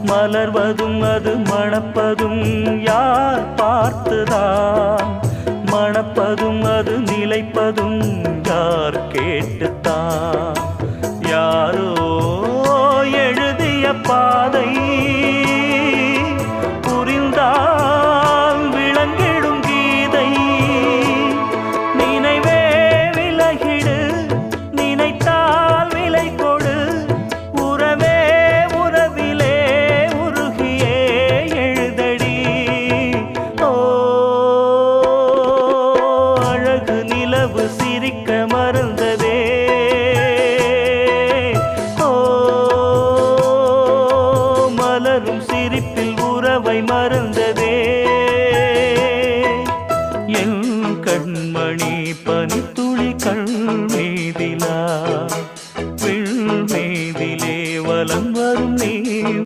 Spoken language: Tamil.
மலர்வதும் அது மணப்பதும் யார் பார்த்துதான், மணப்பதும் அது நிலைப்பதும் யார் கேட்டுத்தான். யாரோ எழுதிய பாதை புரிந்தால் விளங்கிடும் கீதை. நினைவே விலகிடு, நினைத்தால் விலை கொடு, உறவே உறவிலே உருகியே எழுதடி. ஓ அழகு நிலவு சிரிக்க மறந்ததே, மலரும் சிரிப்பில் உறவை மற